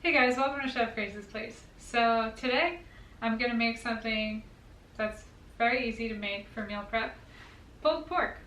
Hey guys, welcome to Chef Grace's Place. So today I'm going to make something that's very easy to make for meal prep, pulled pork.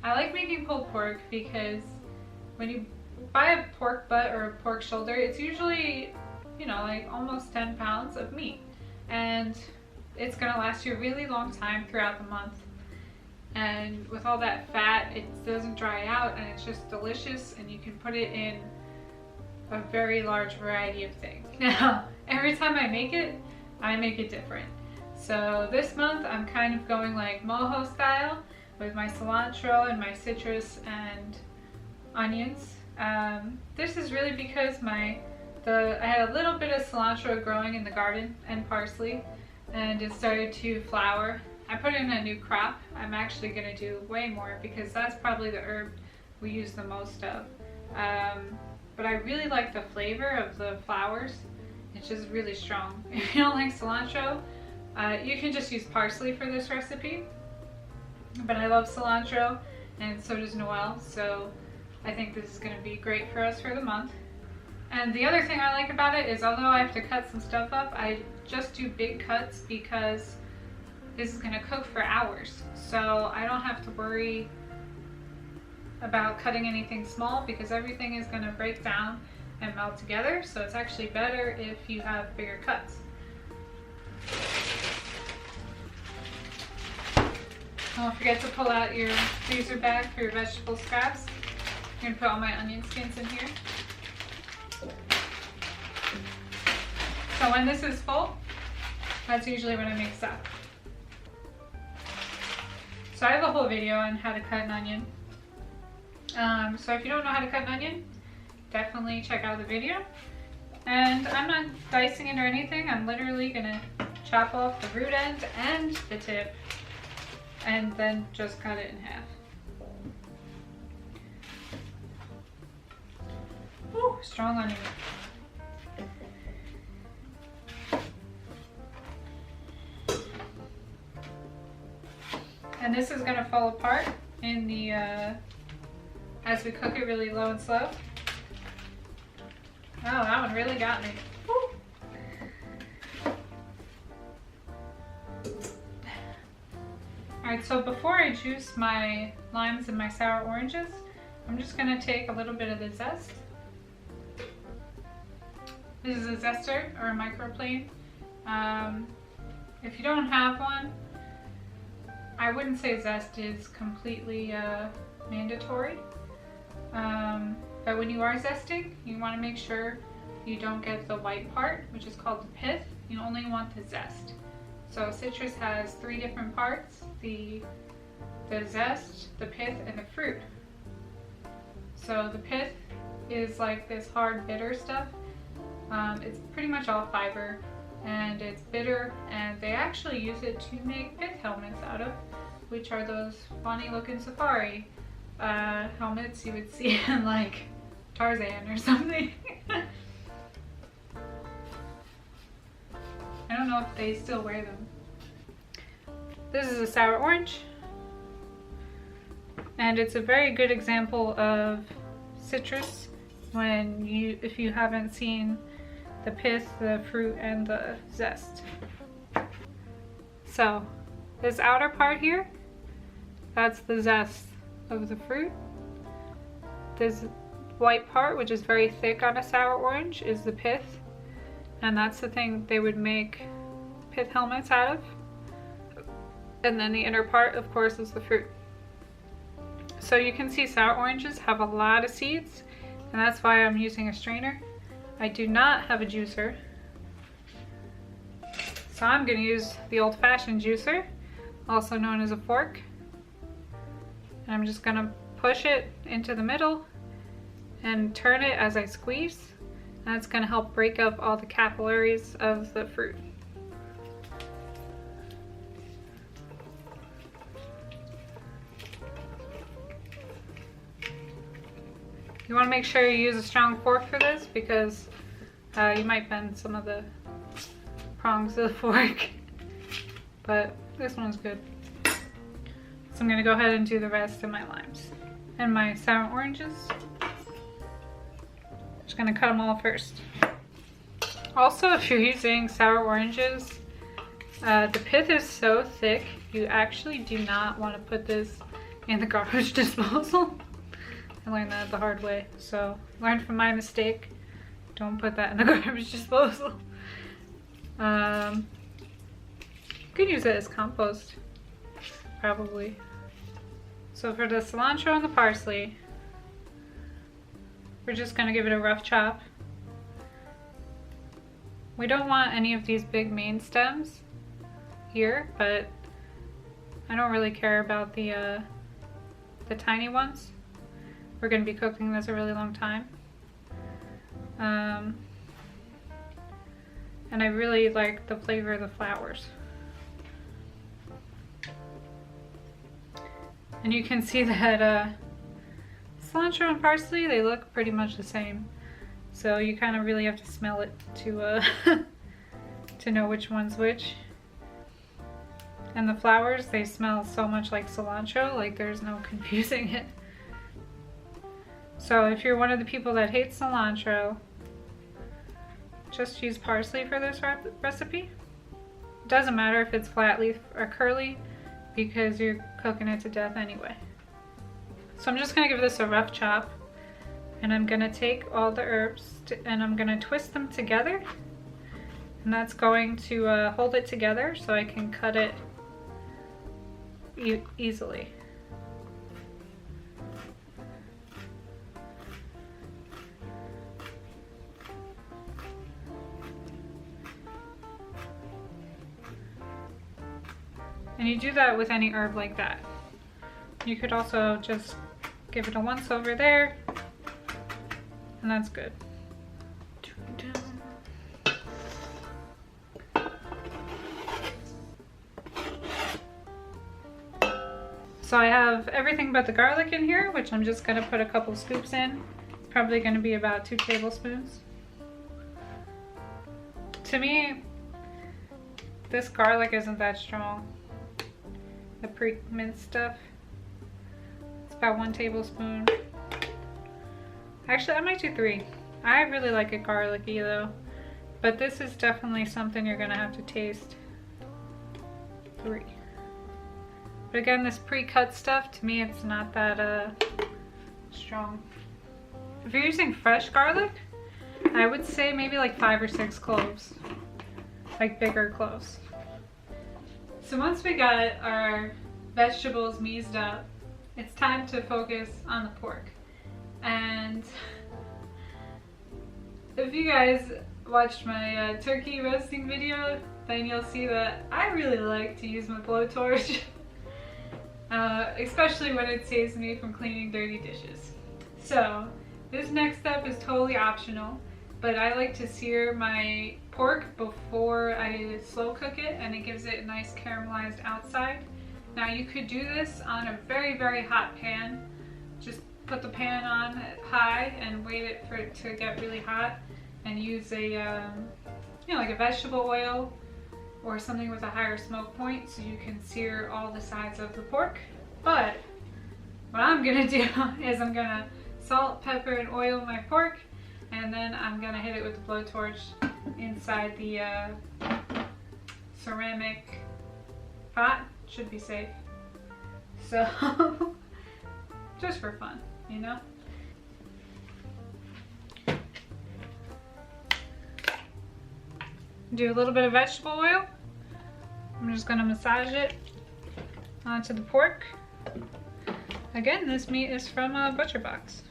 I like making pulled pork because when you buy a pork butt or a pork shoulder, it's usually, like almost 10 pounds of meat. And it's gonna last you a really long time throughout the month. And with all that fat, it doesn't dry out and it's just delicious, and you can put it in a very large variety of things. Now, every time I make it different. So this month I'm kind of going like Mojo style with my cilantro and my citrus and onions. This is really because I had a little bit of cilantro growing in the garden and parsley, and it started to flower. I put in a new crop. I'm actually going to do way more because that's probably the herb we use the most of. But I really like the flavor of the flowers. It's just really strong. If you don't like cilantro, you can just use parsley for this recipe. But I love cilantro, and so does Noel, so I think this is going to be great for us for the month. And the other thing I like about it is, although I have to cut some stuff up, I just do big cuts because this is going to cook for hours. So I don't have to worry about cutting anything small because everything is going to break down and melt together. So it's actually better if you have bigger cuts. Don't forget to pull out your freezer bag for your vegetable scraps. I'm going to put all my onion skins in here. So when this is full, that's usually when I make stuff. So I have a whole video on how to cut an onion. So if you don't know how to cut an onion, definitely check out the video. And I'm not dicing it or anything. I'm literally gonna chop off the root end and the tip, and then just cut it in half. Woo, strong onion. And this is gonna fall apart in the as we cook it really low and slow. Oh, that one really got me. Alright, so before I juice my limes and my sour oranges, I'm just gonna take a little bit of the zest. This is a zester or a microplane. If you don't have one, I wouldn't say zest is completely mandatory, but when you are zesting, you want to make sure you don't get the white part, which is called the pith. You only want the zest. So citrus has 3 different parts: the zest, the pith, and the fruit. So the pith is like this hard, bitter stuff. It's pretty much all fiber, and it's bitter, and they actually use it to make pith helmets out of, which are those funny looking safari helmets you would see in like Tarzan or something. I don't know if they still wear them. This is a sour orange, and it's a very good example of citrus if you haven't seen the pith, the fruit, and the zest. So this outer part here, that's the zest of the fruit. This white part, which is very thick on a sour orange, is the pith, and that's the thing they would make pith helmets out of. And then the inner part, of course, is the fruit. So you can see sour oranges have a lot of seeds, and that's why I'm using a strainer. I do not have a juicer, so I'm going to use the old-fashioned juicer, also known as a fork. And I'm just going to push it into the middle and turn it as I squeeze, and that's going to help break up all the capillaries of the fruit. You want to make sure you use a strong fork for this because you might bend some of the prongs of the fork. But this one's good. So I'm gonna go ahead and do the rest of my limes. And my sour oranges. Just gonna cut them all first. Also, if you're using sour oranges, the pith is so thick, you actually do not want to put this in the garbage disposal. I learned that the hard way, so learned from my mistake. Don't put that in the garbage disposal. You could use it as compost, probably. So for the cilantro and the parsley, we're just gonna give it a rough chop. We don't want any of these big main stems here, but I don't really care about the tiny ones. We're going to be cooking this a really long time. And I really like the flavor of the flowers. And you can see that cilantro and parsley, they look pretty much the same. So you kind of really have to smell it to to know which one's which. And the flowers, they smell so much like cilantro, like there's no confusing it. So if you're one of the people that hates cilantro, just use parsley for this recipe. It doesn't matter if it's flat leaf or curly because you're cooking it to death anyway. So I'm just gonna give this a rough chop, and I'm gonna take all the herbs and I'm gonna twist them together. And that's going to hold it together so I can cut it easily. And you do that with any herb like that. You could also just give it a once over there, and that's good. So I have everything but the garlic in here, which I'm just gonna put a couple scoops in. It's probably gonna be about 2 tablespoons. To me, this garlic isn't that strong. The pre-minced stuff. It's about 1 tablespoon. Actually, I might do 3. I really like it garlicky though. But this is definitely something you're gonna have to taste. 3. But again, this pre-cut stuff, to me, it's not that strong. If you're using fresh garlic, I would say maybe like 5 or 6 cloves. Like bigger cloves. So once we got our vegetables meased up, it's time to focus on the pork. And if you guys watched my turkey roasting video, then you'll see that I really like to use my blowtorch. Especially when it saves me from cleaning dirty dishes. So this next step is totally optional, but I like to sear my pork before I slow cook it, and it gives it a nice caramelized outside. Now you could do this on a very, very hot pan. Just put the pan on high and wait it for it to get really hot, and use a, you know, like a vegetable oil or something with a higher smoke point so you can sear all the sides of the pork. But what I'm gonna do is I'm gonna salt, pepper, and oil my pork, and then I'm gonna hit it with the blowtorch inside the ceramic pot. Should be safe. So, just for fun, you know? Do a little bit of vegetable oil. I'm just gonna massage it onto the pork. Again, this meat is from a butcher box.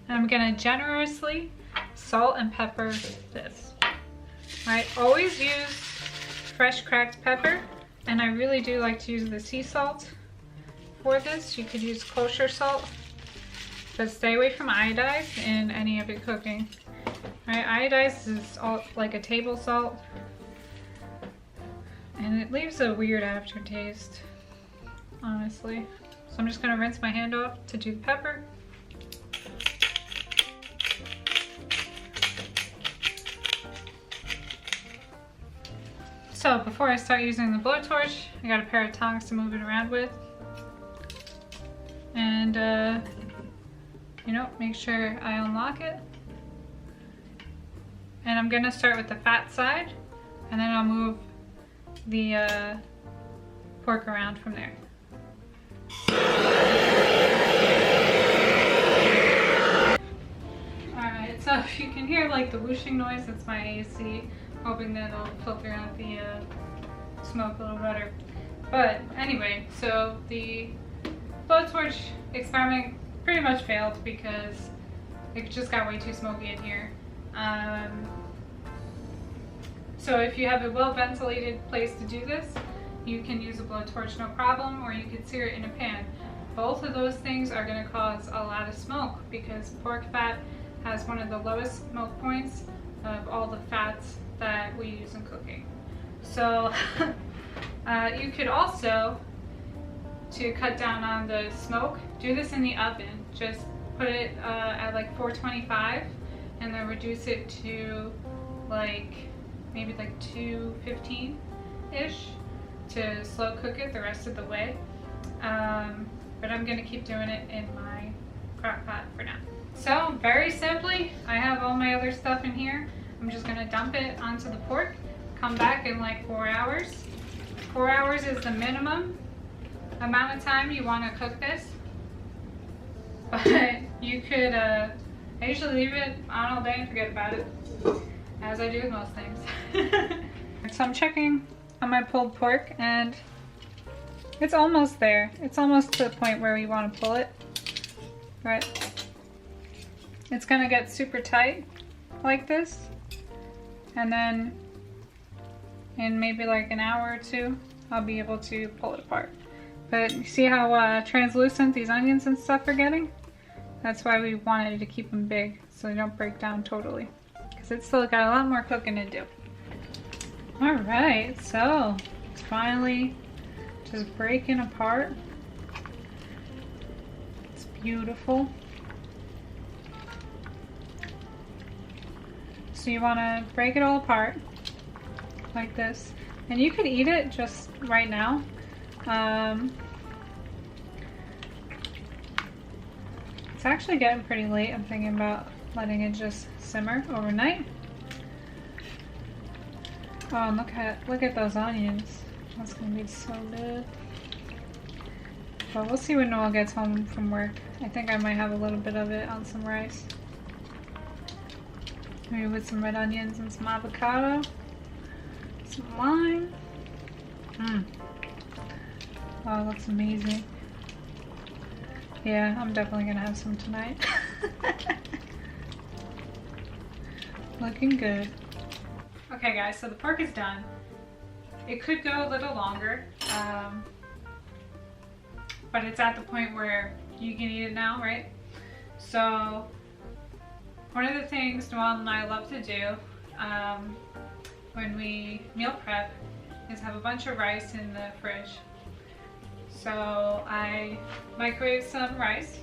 And I'm gonna generously salt and pepper this. Alright, always use fresh cracked pepper, and I really do like to use the sea salt for this. You could use kosher salt, but stay away from iodized in any of your cooking. Alright, iodized is all like a table salt, and it leaves a weird aftertaste, honestly. So I'm just gonna rinse my hand off to do the pepper. So before I start using the blowtorch, I got a pair of tongs to move it around with. And you know, make sure I unlock it. And I'm gonna start with the fat side, and then I'll move the pork around from there. Alright, so if you can hear like the whooshing noise, that's my AC. Hoping that it'll filter out the smoke a little better. But anyway, so the blowtorch experiment pretty much failed because it just got way too smoky in here. So if you have a well ventilated place to do this, you can use a blowtorch no problem, or you could sear it in a pan. Both of those things are going to cause a lot of smoke because pork fat has one of the lowest smoke points of all the fats that we use in cooking. So you could also, to cut down on the smoke, do this in the oven. Just put it at like 425 and then reduce it to like maybe like 215-ish to slow cook it the rest of the way. But I'm gonna keep doing it in my crock pot for now. So very simply, I have all my other stuff in here. I'm just gonna dump it onto the pork, come back in like 4 hours. 4 hours is the minimum amount of time you wanna cook this. But you could, I usually leave it on all day and forget about it, as I do with most things. So I'm checking on my pulled pork and it's almost there. It's almost to the point where we wanna pull it. But it's gonna get super tight like this. And then in maybe like an hour or two, I'll be able to pull it apart. But you see how translucent these onions and stuff are getting? That's why we wanted to keep them big so they don't break down totally. Because it's still got a lot more cooking to do. Alright, so it's finally just breaking apart. It's beautiful. So you want to break it all apart like this, and you could eat it just right now. It's actually getting pretty late. I'm thinking about letting it just simmer overnight. Oh, and look at those onions. That's gonna be so good. But we'll see when Noel gets home from work. I think I might have a little bit of it on some rice. Maybe with some red onions and some avocado, some lime. Oh, it looks amazing. Yeah, I'm definitely gonna have some tonight. Looking good. Okay guys, so the pork is done. It could go a little longer, but it's at the point where you can eat it now, right? So one of the things Noel and I love to do when we meal prep is have a bunch of rice in the fridge. So I microwave some rice.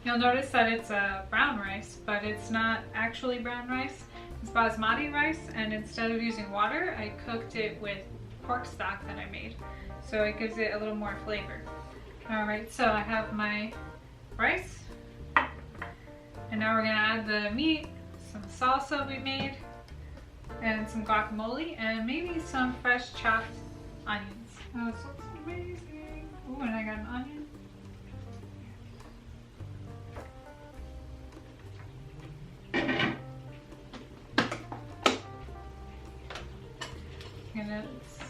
You'll notice that it's brown rice, but it's not actually brown rice. It's basmati rice, and instead of using water, I cooked it with pork stock that I made. So it gives it a little more flavor. Alright, so I have my rice, and now we're gonna add the meat, some salsa we made, and some guacamole, and maybe some fresh chopped onions. Oh, this looks amazing. Ooh, and I got an onion.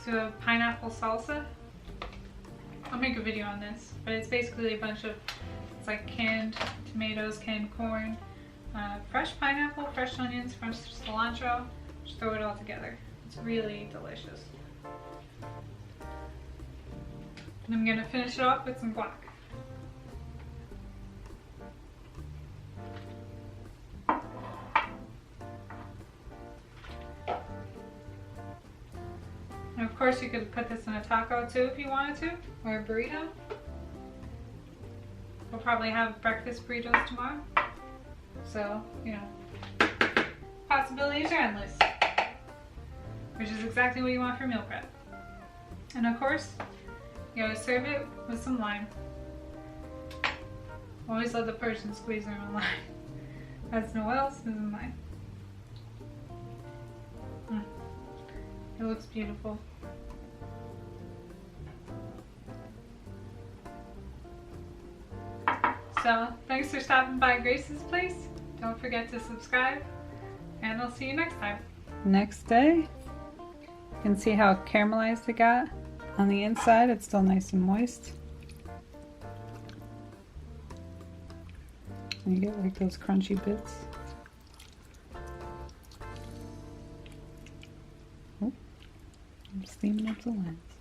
So pineapple salsa. I'll make a video on this, but it's basically a bunch of, it's like canned tomatoes, canned corn, fresh pineapple, fresh onions, fresh cilantro. Just throw it all together. It's really delicious. And I'm gonna finish it off with some guac. And of course you could put this in a taco too if you wanted to, or a burrito. We'll probably have breakfast burritos tomorrow. So, you know, possibilities are endless. Which is exactly what you want for meal prep. And of course, you gotta serve it with some lime. Always let the person squeeze their own lime. That's no else than lime. It looks beautiful. So, thanks for stopping by Grace's place. Don't forget to subscribe, and I'll see you next time. Next day, you can see how caramelized it got on the inside. It's still nice and moist. And you get like those crunchy bits. Oh, I'm steaming up the lens.